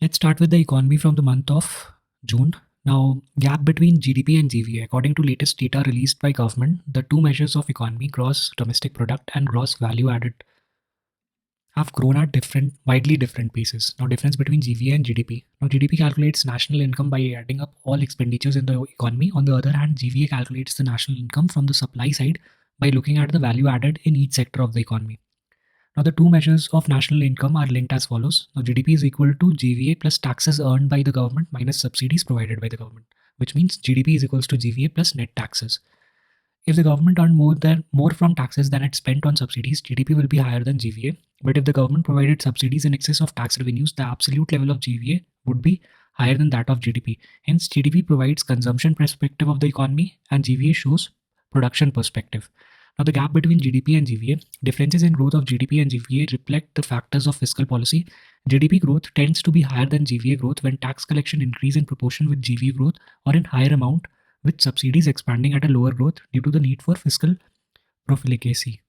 Let's start with the economy from the month of June. Now, gap between GDP and GVA. According to latest data released by government, the two measures of economy, gross domestic product and gross value added, have grown at widely different paces. Now, difference between GVA and GDP. Now, GDP calculates national income by adding up all expenditures in the economy. On the other hand, GVA calculates the national income from the supply side by looking at the value added in each sector of the economy. Now, the two measures of national income are linked as follows. Now, GDP is equal to GVA plus taxes earned by the government minus subsidies provided by the government, which means GDP is equals to GVA plus net taxes. If the government earned more from taxes than it spent on subsidies, GDP will be higher than GVA. But if the government provided subsidies in excess of tax revenues, the absolute level of GVA would be higher than that of GDP. Hence, GDP provides consumption perspective of the economy, and GVA shows production perspective. Now, the gap between GDP and GVA, differences in growth of GDP and GVA reflect the factors of fiscal policy. GDP growth tends to be higher than GVA growth when tax collection increase in proportion with GVA growth or in higher amount with subsidies expanding at a lower growth due to the need for fiscal profligacy.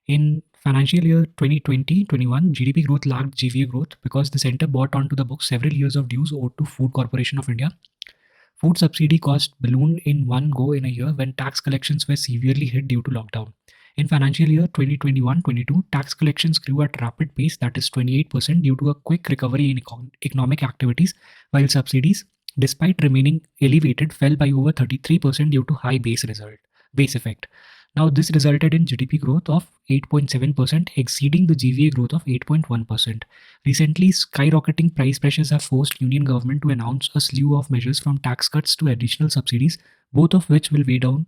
In financial year 2020-21, GDP growth lagged GVA growth because the center brought onto the books several years of dues owed to Food Corporation of India. Food subsidy cost ballooned in one go in a year when tax collections were severely hit due to lockdown. In financial year 2021-22, tax collections grew at rapid pace, that is 28%, due to a quick recovery in economic activities, while subsidies, despite remaining elevated, fell by over 33% due to high base effect. Now, this resulted in GDP growth of 8.7%, exceeding the GVA growth of 8.1%. Recently, skyrocketing price pressures have forced Union government to announce a slew of measures from tax cuts to additional subsidies, both of which will weigh on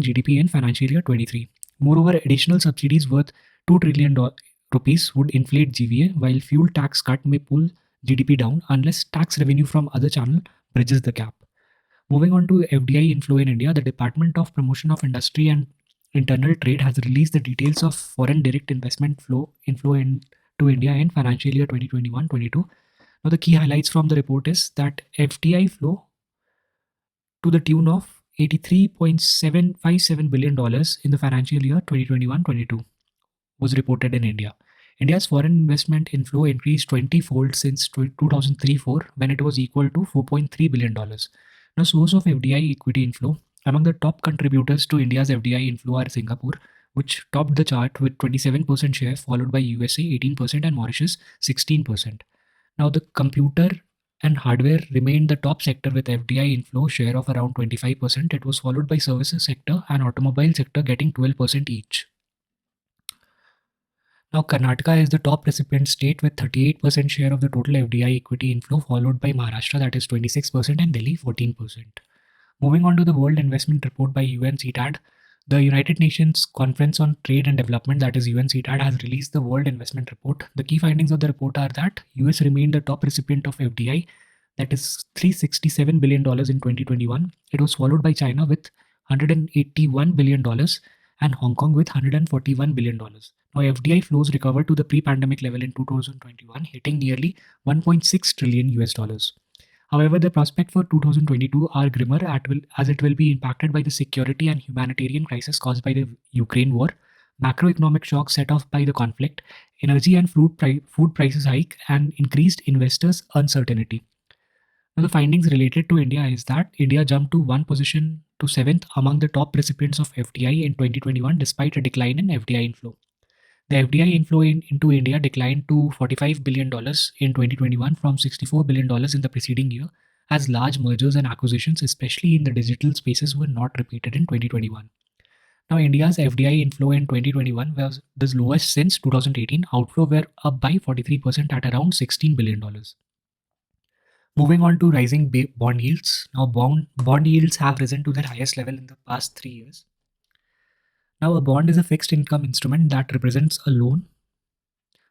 GDP in financial year 23. Moreover, additional subsidies worth $2 trillion rupees would inflate GVA, while fuel tax cut may pull GDP down unless tax revenue from other channel bridges the gap. Moving on to FDI inflow in India, the Department of Promotion of Industry and Internal Trade has released the details of foreign direct investment inflow into India in financial year 2021-22. Now, the key highlights from the report is that FDI flow to the tune of $83.757 billion in the financial year 2021-22 was reported in India. India's foreign investment inflow increased 20-fold since 2003-4 when it was equal to $4.3 billion. Now, source of FDI equity inflow. Among the top contributors to India's FDI inflow are Singapore, which topped the chart with 27% share, followed by USA 18% and Mauritius 16%. Now, the computer and hardware remained the top sector with FDI inflow share of around 25%. It was followed by services sector and automobile sector getting 12% each. Now, Karnataka is the top recipient state with 38% share of the total FDI equity inflow, followed by Maharashtra, that is 26%, and Delhi 14%. Moving on to the World Investment Report by UNCTAD, the United Nations Conference on Trade and Development, that is UNCTAD, has released the World Investment Report. The key findings of the report are that US remained the top recipient of FDI, that is $367 billion in 2021. It was followed by China with $181 billion and Hong Kong with $141 billion. Now, FDI flows recovered to the pre-pandemic level in 2021, hitting nearly 1.6 trillion US dollars. However, the prospects for 2022 are grimmer as it will be impacted by the security and humanitarian crisis caused by the Ukraine war, macroeconomic shocks set off by the conflict, energy and food prices hike, and increased investors' uncertainty. Now, the findings related to India is that India jumped to one position to seventh among the top recipients of FDI in 2021 despite a decline in FDI inflow. The FDI inflow into India declined to $45 billion in 2021 from $64 billion in the preceding year, as large mergers and acquisitions, especially in the digital spaces, were not repeated in 2021. Now, India's FDI inflow in 2021 was the lowest since 2018. Outflow were up by 43% at around $16 billion. Moving on to rising bond yields. Now, bond yields have risen to their highest level in the past 3 years. Now, a bond is a fixed income instrument that represents a loan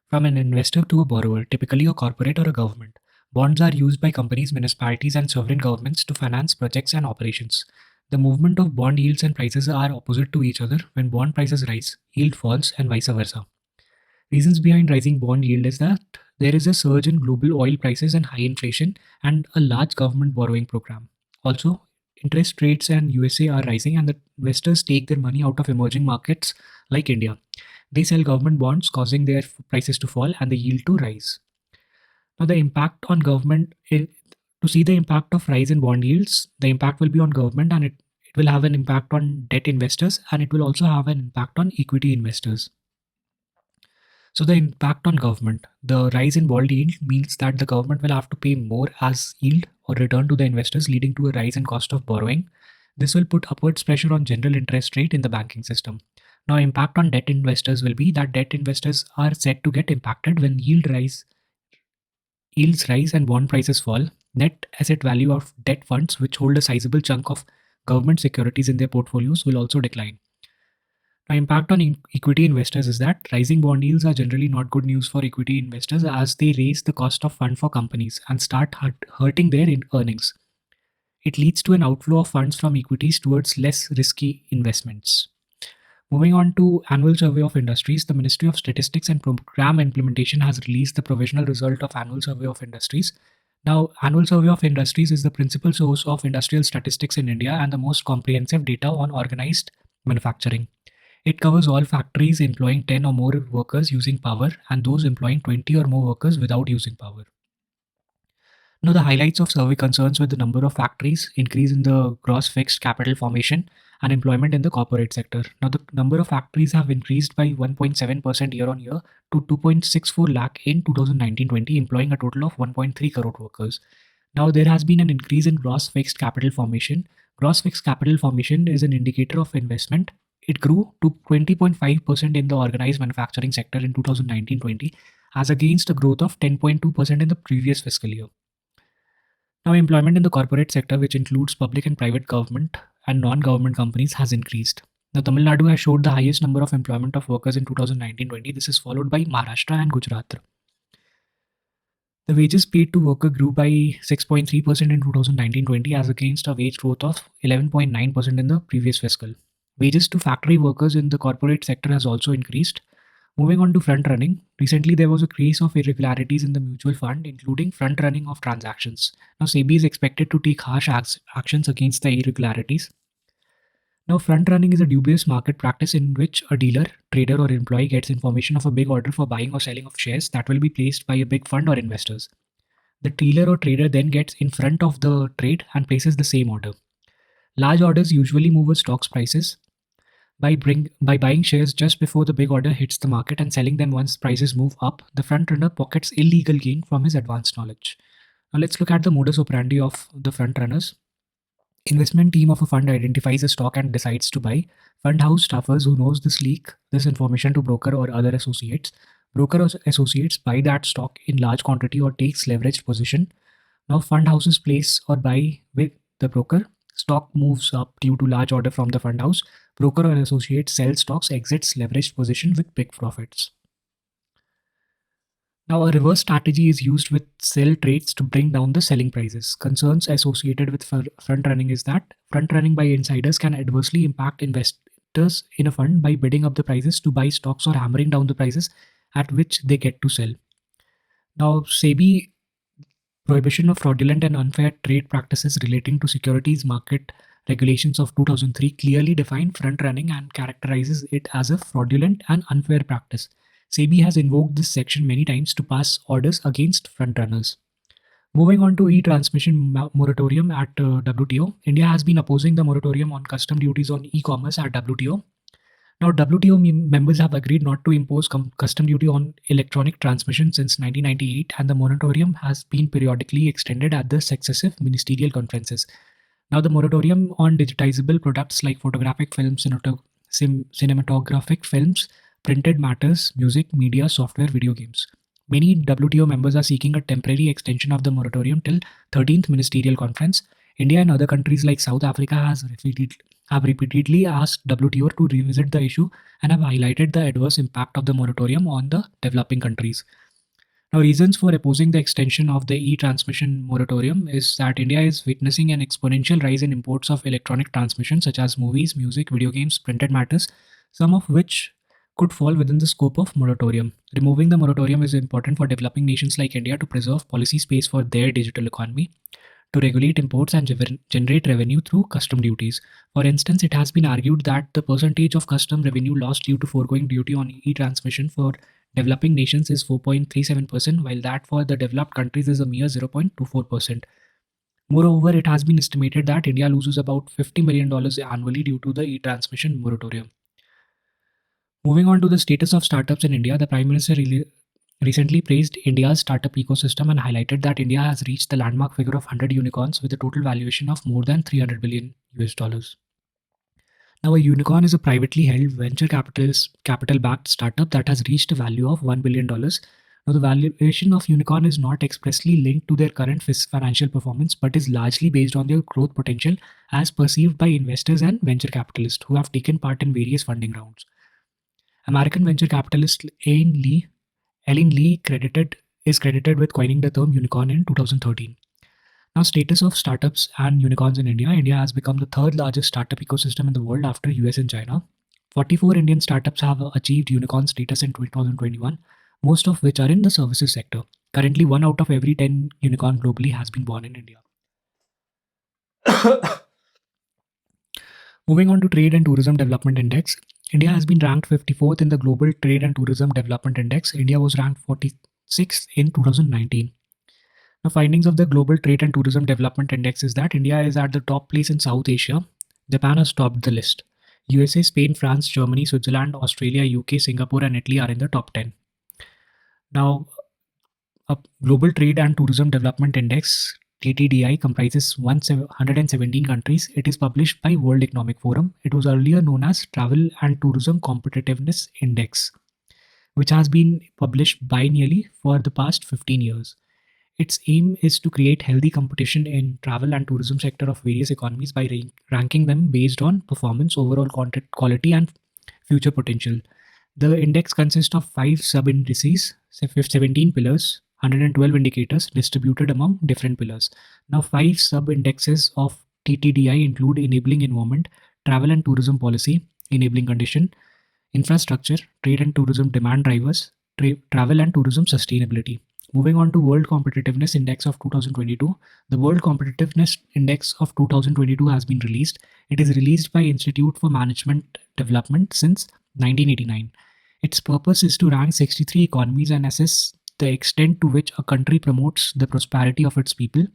from an investor to a borrower, typically a corporate or a government. Bonds are used by companies, municipalities, and sovereign governments to finance projects and operations. The movement of bond yields and prices are opposite to each other. When bond prices rise, yield falls, and vice versa. Reasons behind rising bond yield is that there is a surge in global oil prices and high inflation and a large government borrowing program. Also, interest rates in USA are rising and the investors take their money out of emerging markets like India. They sell government bonds, causing their prices to fall and the yield to rise. Now, the impact on government, to see the impact of rise in bond yields, the impact will be on government, and it will have an impact on debt investors, and it will also have an impact on equity investors. So the impact on government, the rise in bond yield means that the government will have to pay more as yield or return to the investors, leading to a rise in cost of borrowing. This will put upwards pressure on general interest rate in the banking system. Now, impact on debt investors will be that debt investors are said to get impacted when yields rise and bond prices fall. Net asset value of debt funds, which hold a sizable chunk of government securities in their portfolios, will also decline. Now, impact on equity investors is that rising bond yields are generally not good news for equity investors as they raise the cost of fund for companies and start hurting their earnings. It leads to an outflow of funds from equities towards less risky investments. Moving on to Annual Survey of Industries, the Ministry of Statistics and Program Implementation has released the provisional result of Annual Survey of Industries. Now, Annual Survey of Industries is the principal source of industrial statistics in India and the most comprehensive data on organized manufacturing. It covers all factories employing 10 or more workers using power and those employing 20 or more workers without using power. Now, the highlights of survey concerns with the number of factories, increase in the gross fixed capital formation, and employment in the corporate sector. Now, the number of factories have increased by 1.7% year on year to 2.64 lakh in 2019-20, employing a total of 1.3 crore workers. Now, there has been an increase in gross fixed capital formation. Gross fixed capital formation is an indicator of investment. It grew to 20.5% in the organized manufacturing sector in 2019-20, as against a growth of 10.2% in the previous fiscal year. Now, employment in the corporate sector, which includes public and private government and non-government companies, has increased. Now, Tamil Nadu has showed the highest number of employment of workers in 2019-20. This is followed by Maharashtra and Gujarat. The wages paid to worker grew by 6.3% in 2019-20 as against a wage growth of 11.9% in the previous fiscal. Wages to factory workers in the corporate sector has also increased. Moving on to front running, recently there was a case of irregularities in the mutual fund, including front running of transactions. Now, SEBI is expected to take harsh actions against the irregularities. Now, front running is a dubious market practice in which a dealer, trader, or employee gets information of a big order for buying or selling of shares that will be placed by a big fund or investors. The dealer or trader then gets in front of the trade and places the same order. Large orders usually move with stocks prices by buying shares just before the big order hits the market and selling them once prices move up. The front runner pockets illegal gain from his advanced knowledge. Now let's look at the modus operandi of the front runners. Investment team of a fund identifies a stock and decides to buy. Fund house staffers who knows this leak this information to broker or other associates. Broker or associates buy that stock in large quantity or takes leveraged position. Now fund houses place or buy with the broker. Stock moves up due to large order from the fund house. Broker or associate sells stocks, exits leveraged position with big profits. Now, a reverse strategy is used with sell trades to bring down the selling prices. Concerns associated with front running is that front running by insiders can adversely impact investors in a fund by bidding up the prices to buy stocks or hammering down the prices at which they get to sell. Now, SEBI Prohibition of Fraudulent and Unfair Trade Practices Relating to Securities Market Regulations of 2003 clearly define front running and characterizes it as a fraudulent and unfair practice. SEBI has invoked this section many times to pass orders against front runners. Moving on to e-transmission moratorium at WTO, India has been opposing the moratorium on custom duties on e-commerce at WTO. Now, WTO members have agreed not to impose custom duty on electronic transmission since 1998, and the moratorium has been periodically extended at the successive ministerial conferences. Now, the moratorium on digitizable products like photographic films, cinematographic films, printed matters, music, media, software, video games. Many WTO members are seeking a temporary extension of the moratorium till 13th Ministerial Conference. India and other countries like South Africa have repeatedly asked WTO to revisit the issue and have highlighted the adverse impact of the moratorium on the developing countries. Now, reasons for opposing the extension of the e-transmission moratorium is that India is witnessing an exponential rise in imports of electronic transmission such as movies, music, video games, printed matters, some of which could fall within the scope of moratorium. Removing the moratorium is important for developing nations like India to preserve policy space for their digital economy, to regulate imports and generate revenue through custom duties. For instance, it has been argued that the percentage of custom revenue lost due to foregoing duty on e-transmission for developing nations is 4.37%, while that for the developed countries is a mere 0.24%. Moreover, it has been estimated that India loses about $50 million annually due to the e-transmission moratorium. Moving on to the status of startups in India, the Prime Minister recently praised India's startup ecosystem and highlighted that India has reached the landmark figure of 100 unicorns with a total valuation of more than 300 billion US dollars. Now, a unicorn is a privately held venture capital backed startup that has reached a value of $1 billion. Now, the valuation of unicorn is not expressly linked to their current financial performance, but is largely based on their growth potential as perceived by investors and venture capitalists who have taken part in various funding rounds. American venture capitalist Ellen Lee is credited with coining the term unicorn in 2013. Now, status of startups and unicorns in India. India has become the third largest startup ecosystem in the world after US and China. 44 Indian startups have achieved unicorn status in 2021, most of which are in the services sector. Currently, 1 out of every 10 unicorn globally has been born in India. Moving on to Trade and Tourism Development Index. India has been ranked 54th in the Global Trade and Tourism Development Index. India was ranked 46th in 2019. The findings of the Global Trade and Tourism Development Index is that India is at the top place in South Asia. Japan has topped the list. USA, Spain, France, Germany, Switzerland, Australia, UK, Singapore, and Italy are in the top 10. Now, a Global Trade and Tourism Development Index (TTDI) comprises 117 countries. It is published by World Economic Forum. It was earlier known as Travel and Tourism Competitiveness Index, which has been published biennially for the past 15 years. Its aim is to create healthy competition in travel and tourism sector of various economies by ranking them based on performance, overall quality, and future potential. The index consists of 5 sub-indices, 17 pillars, 112 indicators distributed among different pillars. Now, 5 sub-indexes of TTDI include enabling environment, travel and tourism policy, enabling condition, infrastructure, trade and tourism demand drivers, travel and tourism sustainability. Moving on to World Competitiveness Index of 2022. The World Competitiveness Index of 2022 has been released. It is released by Institute for Management Development since 1989. Its purpose is to rank 63 economies and assess the extent to which a country promotes the prosperity of its people.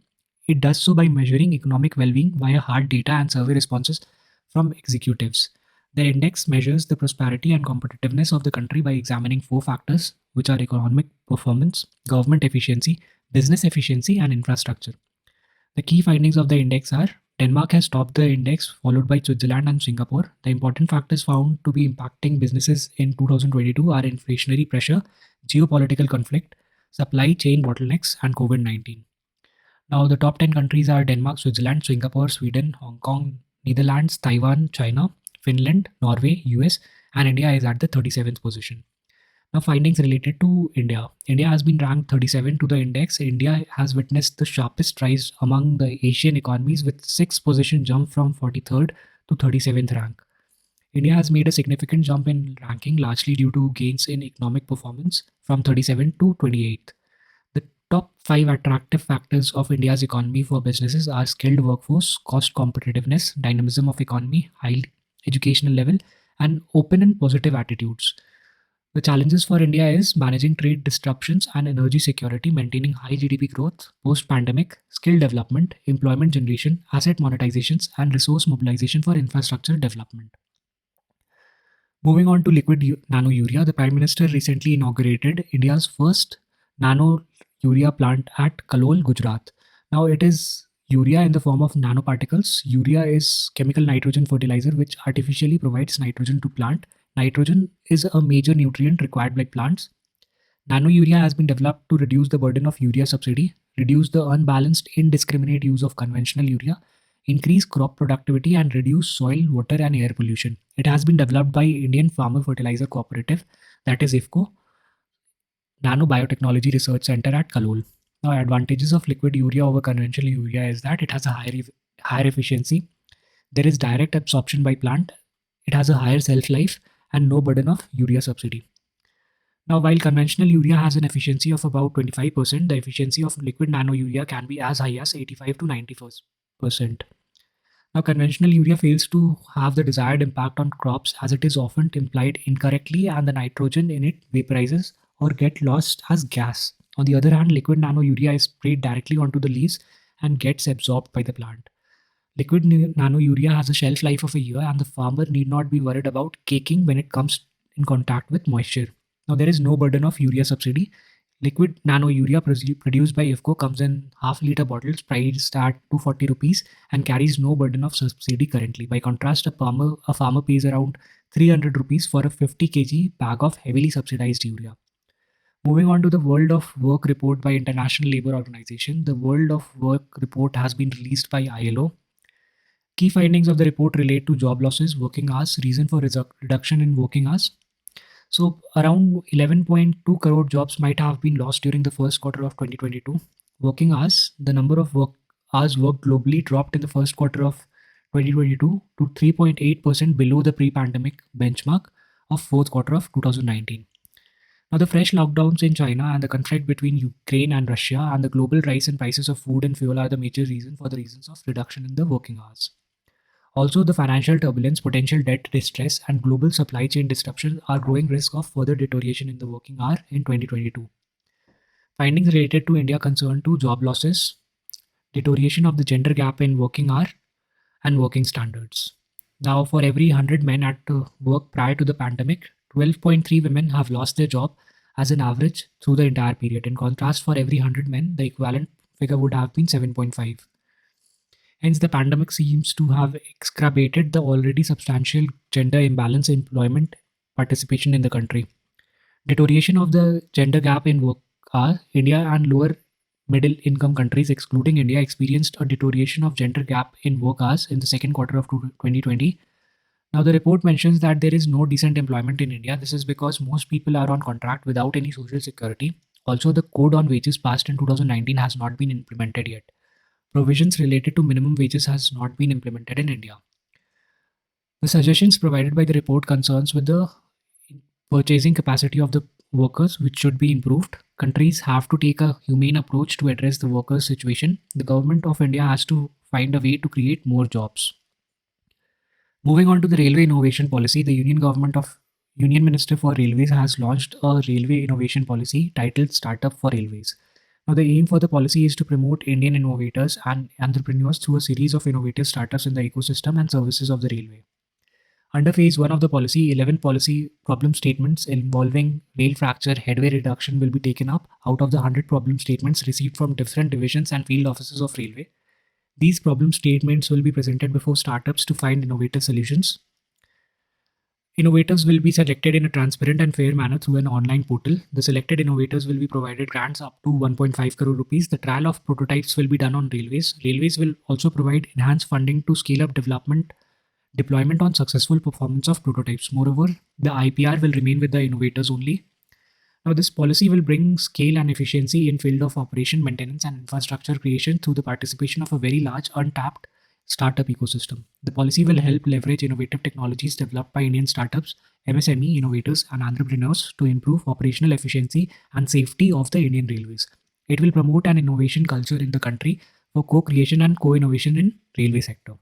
It does so by measuring economic well-being via hard data and survey responses from executives. The index measures the prosperity and competitiveness of the country by examining 4 factors, which are economic performance, government efficiency, business efficiency, and infrastructure. The key findings of the index are: Denmark has topped the index, followed by Switzerland and Singapore. The important factors found to be impacting businesses in 2022 are inflationary pressure, geopolitical conflict, supply chain bottlenecks, and COVID-19. Now, the top 10 countries are Denmark, Switzerland, Singapore, Sweden, Hong Kong, Netherlands, Taiwan, China, Finland, Norway, US, and India is at the 37th position. Now, findings related to India. India has been ranked 37 to the index. India has witnessed the sharpest rise among the Asian economies with 6 position jump from 43rd to 37th rank. India has made a significant jump in ranking largely due to gains in economic performance from 37 to 28th. The top 5 attractive factors of India's economy for businesses are skilled workforce, cost competitiveness, dynamism of economy, high educational level, and open and positive attitudes. The challenges for India is managing trade disruptions and energy security, maintaining high GDP growth post-pandemic, skill development, employment generation, asset monetizations, and resource mobilization for infrastructure development. Moving on to Liquid Nano-Urea, the Prime Minister recently inaugurated India's first nano-urea plant at Kalol, Gujarat. Now, it is urea in the form of nanoparticles. Urea is chemical nitrogen fertilizer which artificially provides nitrogen to plant. Nitrogen is a major nutrient required by plants. Nano-urea has been developed to reduce the burden of urea subsidy, reduce the unbalanced, indiscriminate use of conventional urea, increase crop productivity, and reduce soil, water, and air pollution. It has been developed by Indian Farmer Fertilizer Cooperative, that is IFCO, Nano Biotechnology Research Center at Kalol. Now, advantages of liquid urea over conventional urea is that it has a higher efficiency. There is direct absorption by plant. It has a higher shelf life and no burden of urea subsidy. Now, while conventional urea has an efficiency of about 25%, the efficiency of liquid nano-urea can be as high as 85 to 90%. Now, conventional urea fails to have the desired impact on crops as it is often implied incorrectly and the nitrogen in it vaporizes or get lost as gas. On the other hand, liquid nano-urea is sprayed directly onto the leaves and gets absorbed by the plant. Liquid nano-urea has a shelf life of a year, and the farmer need not be worried about caking when it comes in contact with moisture. Now, there is no burden of urea subsidy. Liquid nano-urea produced by IFCO comes in half-liter bottles priced at 240 rupees and carries no burden of subsidy currently. By contrast, a farmer pays around 300 rupees for a 50 kg bag of heavily subsidized urea. Moving on to the World of Work report by International Labour Organization, the World of Work report has been released by ILO. Key findings of the report relate to job losses, working hours, reason for reduction in working hours. So, around 11.2 crore jobs might have been lost during the first quarter of 2022. Working hours, the number of work hours worked globally dropped in the first quarter of 2022 to 3.8% below the pre-pandemic benchmark of fourth quarter of 2019. Now, the fresh lockdowns in China and the conflict between Ukraine and Russia and the global rise in prices of food and fuel are the major reason for the reasons of reduction in the working hours. Also, the financial turbulence, potential debt distress, and global supply chain disruption are growing risk of further deterioration in the working hour in 2022. Findings related to India concern to job losses, deterioration of the gender gap in working hour, and working standards. Now, for every 100 men at work prior to the pandemic, 12.3 women have lost their job as an average through the entire period. In contrast, for every 100 men, the equivalent figure would have been 7.5. Hence, the pandemic seems to have exacerbated the already substantial gender imbalance in employment participation in the country. Deterioration of the gender gap in work are India and lower middle income countries, excluding India, experienced a deterioration of gender gap in work hours in the second quarter of 2020. Now, the report mentions that there is no decent employment in India. This is because most people are on contract without any social security. Also, the code on wages passed in 2019 has not been implemented yet. Provisions related to minimum wages has not been implemented in India. The suggestions provided by the report concerns with the purchasing capacity of the workers, which should be improved. Countries have to take a humane approach to address the workers' situation. The government of India has to find a way to create more jobs. Moving on to the railway innovation policy, the Union Minister for Railways has launched a railway innovation policy titled Startup for Railways. Now, the aim for the policy is to promote Indian innovators and entrepreneurs through a series of innovative startups in the ecosystem and services of the railway. Under phase 1 of the policy, 11 policy problem statements involving rail fracture headway reduction will be taken up out of the 100 problem statements received from different divisions and field offices of railway. These problem statements will be presented before startups to find innovative solutions. Innovators will be selected in a transparent and fair manner through an online portal. The selected innovators will be provided grants up to 1.5 crore rupees. The trial of prototypes will be done on railways. Railways will also provide enhanced funding to scale up deployment on successful performance of prototypes. Moreover, the IPR will remain with the innovators only. Now, this policy will bring scale and efficiency in field of operation, maintenance, and infrastructure creation through the participation of a very large untapped startup ecosystem. The policy will help leverage innovative technologies developed by Indian startups, MSME innovators, and entrepreneurs to improve operational efficiency and safety of the Indian railways. It will promote an innovation culture in the country for co-creation and co-innovation in railway sector.